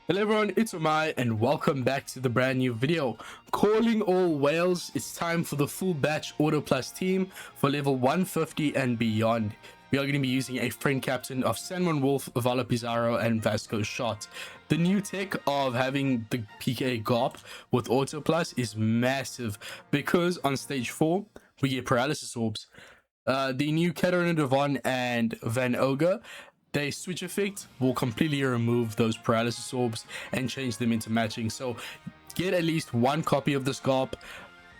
Hello everyone, it's Omae and welcome back to the brand new video. Calling all whales, it's time for the full batch Auto Plus team for level 150 and beyond. We are going to be using a friend captain of San Wolf, Vala Pizarro and Vasco Shot. The new tech of having the PKA Garp with Auto Plus is massive because on stage 4 we get paralysis orbs. The new Katarina Devon and Van Ogre, their switch effect will completely remove those paralysis orbs and change them into matching. So get at least one copy of this Garp,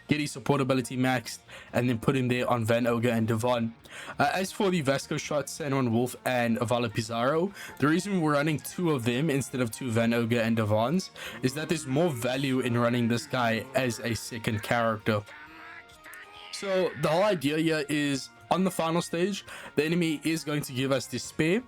get his supportability maxed, and then put him there on Van Ogre and Devon. As for the Vasco Shot, San Wolf, and Vala Pizarro, the reason we're running two of them instead of two Van Ogre and Devons is that there's more value in running this guy as a second character. So the whole idea here is on the final stage, the enemy is going to give us despair,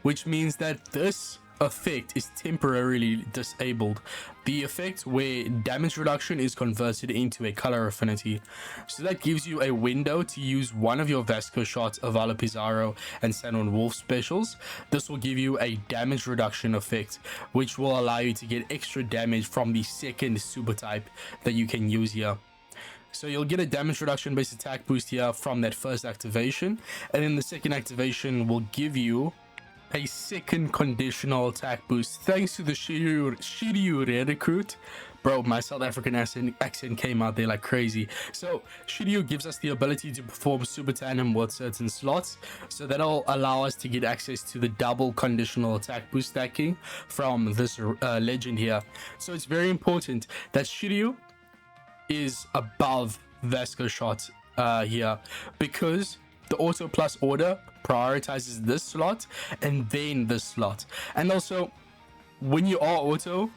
which means that this effect is temporarily disabled. The effect where damage reduction is converted into a color affinity. So that gives you a window to use one of your Vasco Shots, Vala Pizarro, and San Wolf specials. This will give you a damage reduction effect, which will allow you to get extra damage from the second super type that you can use here. So you'll get a damage reduction based attack boost here from that first activation, and then the second activation will give you a second conditional attack boost thanks to the Shiryu recruit. Bro, my South African accent came out there like crazy. So Shiryu gives us the ability to perform super tandem with certain slots, so that'll allow us to get access to the double conditional attack boost stacking from this legend here. So it's very important that Shiryu is above Vasco Shot here, because the Auto Plus order prioritizes this slot and then this slot. And also, when you are auto,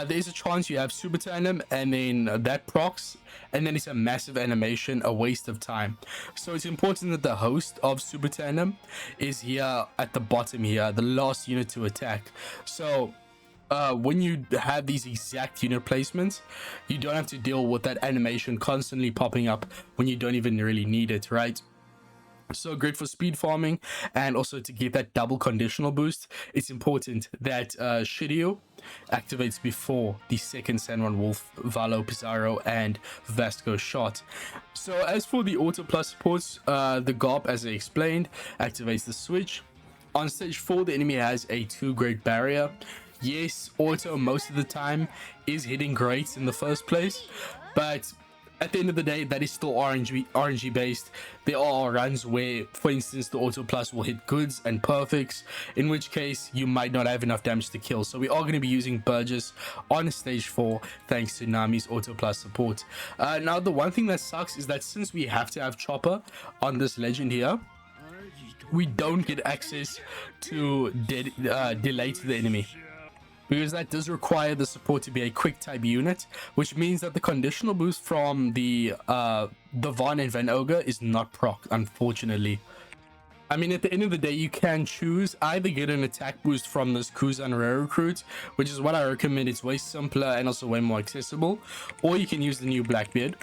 there's a chance you have super tandem and then that procs, and then it's a massive animation, a waste of time. So it's important that the host of super tandem is here at the bottom here, the last unit to attack. So when you have these exact unit placements, you don't have to deal with that animation constantly popping up when you don't even really need it, right? So great for speed farming, and also to get that double conditional boost, it's important that Shiryu activates before the second San Wolf, Vala Pizarro, and Vasco Shot. So as for the Auto Plus supports, the Garp, as I explained, activates the switch. On stage 4, the enemy has a 2-grade barrier. Yes, auto most of the time is hitting greats in the first place, but at the end of the day, that is still RNG based. There are runs where, for instance, the Auto Plus will hit goods and perfects, in which case you might not have enough damage to kill. So we are going to be using Burgess on stage 4 thanks to Nami's Auto Plus support. Now, the one thing that sucks is that since we have to have Chopper on this legend here, we don't get access to delay to the enemy, because that does require the support to be a quick type unit, which means that the conditional boost from the Von and Van Ogre is not proc, unfortunately. I mean, at the end of the day, you can choose either get an attack boost from this Kuzan Rare Recruit, which is what I recommend. It's way simpler and also way more accessible, or you can use the new Blackbeard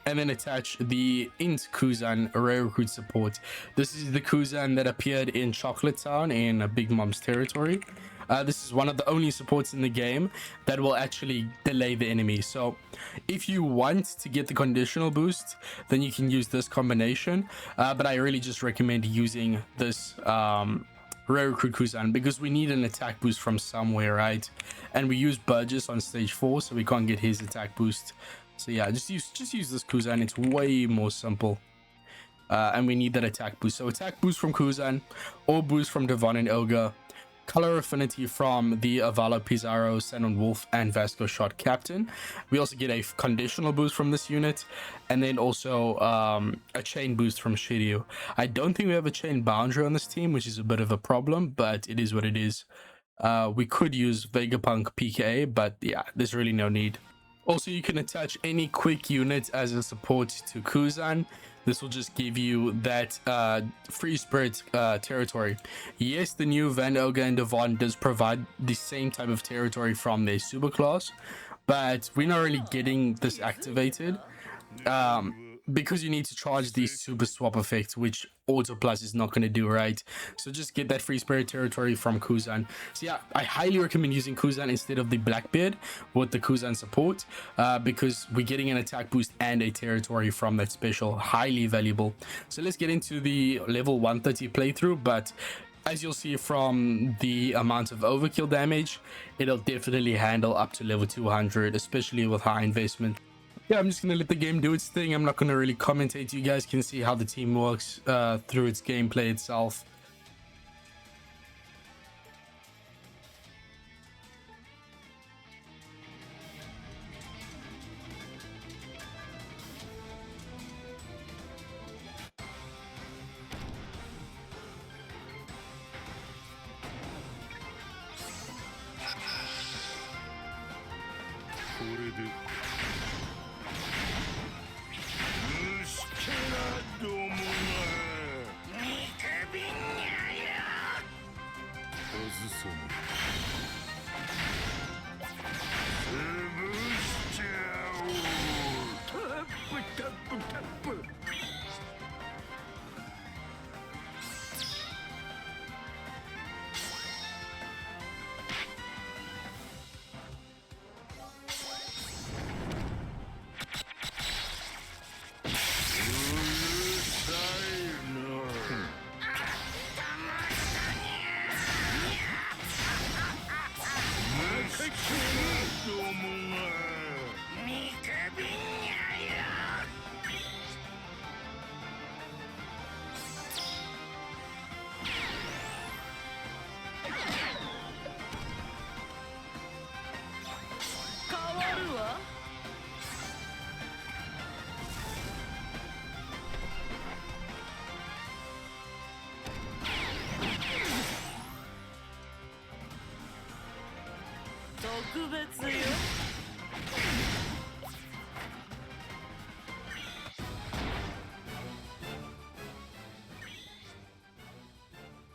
and then attach the Int Kuzan Rare Recruit support. This is the Kuzan that appeared in Chocolate Town in Big Mom's territory. This is one of the only supports in the game that will actually delay the enemy. So if you want to get the conditional boost, then you can use this combination. But I really just recommend using this Rare Recruit Kuzan, because we need an attack boost from somewhere, right? And we use Burgess on stage 4, so we can't get his attack boost. So yeah, just use this Kuzan. It's way more simple. And we need that attack boost. So attack boost from Kuzan, or boost from Devon and Ogre. Color affinity from the Vala Pizarro, San Wolf, and Vasco Shot captain. We also get a conditional boost from this unit, and then also a chain boost from Shiryu. I don't think we have a chain boundary on this team, which is a bit of a problem, but it is what it is. We could use Vegapunk PKA, but yeah, there's really no need. Also, you can attach any quick unit as a support to Kuzan. This will just give you that free spirit territory. Yes, the new Van Ogre and Devon does provide the same type of territory from their super class, but we're not really getting this activated. because you need to charge these super swap effects, which Auto Plus is not going to do, right? So just get that free spirit territory from Kuzan. So yeah, I highly recommend using Kuzan instead of the Blackbeard with the Kuzan support, because we're getting an attack boost and a territory from that special. Highly valuable. So let's get into the level 130 playthrough, but as you'll see from the amount of overkill damage, it'll definitely handle up to level 200, especially with high investment. Yeah, I'm just gonna let the game do its thing. I'm not gonna really commentate. You guys can see how the team works through its gameplay itself.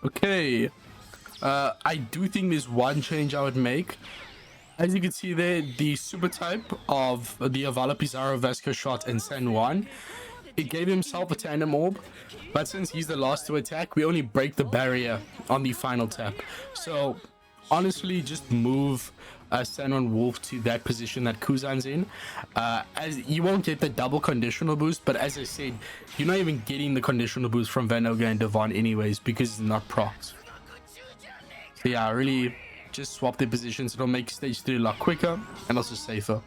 Okay, I do think there's one change I would make. As you can see there, the super type of the Avala Pizarro, Vasco Shot, and San Juan, it gave himself a tandem orb, but since he's the last to attack, we only break the barrier on the final tap. So honestly, just move San Juan Wolf to that position that Kuzan's in, as you won't get the double conditional boost, but as I said, you're not even getting the conditional boost from Vanoga and Devon anyways, because it's not procs. So yeah, really just swap their positions. It'll make stage 3 a lot quicker and also safer.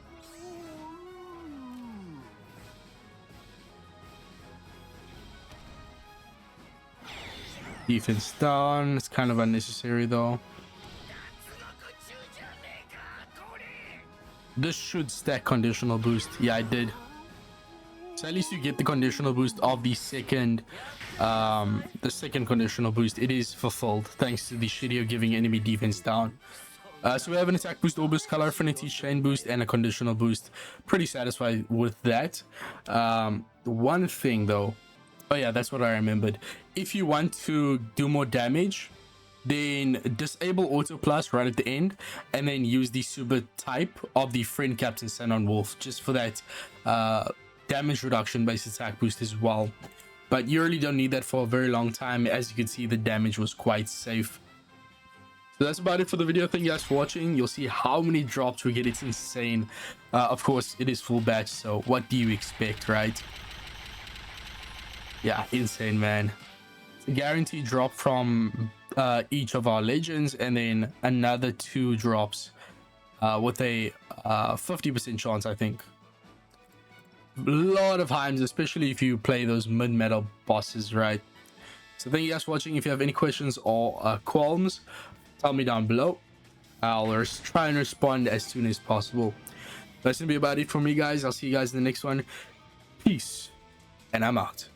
Defense down. It's kind of unnecessary though. This should stack conditional boost. Yeah, I did. So at least you get the conditional boost of the second conditional boost. It is fulfilled thanks to the Shirio giving enemy defense down. So we have an attack boost, Orbis, color affinity, chain boost, and a conditional boost. Pretty satisfied with that. One thing though, oh yeah, that's what I remembered. If you want to do more damage, then disable Auto Plus right at the end, and then use the super type of the friend Captain San Juan Wolf just for that damage reduction based attack boost as well. But you really don't need that for a very long time. As you can see, the damage was quite safe. So that's about it for the video. Thank you guys for watching. You'll see how many drops we get. It's insane. Of course, it is full batch, so what do you expect, right? Yeah, insane, man. It's a guaranteed drop from each of our legends, and then another 2 drops with a 50% chance, I think. A lot of times, especially if you play those mid-meta bosses, right? So thank you guys for watching. If you have any questions or qualms, tell me down below. I'll try and respond as soon as possible. That's gonna be about it for me, guys. I'll see you guys in the next one. Peace, and I'm out.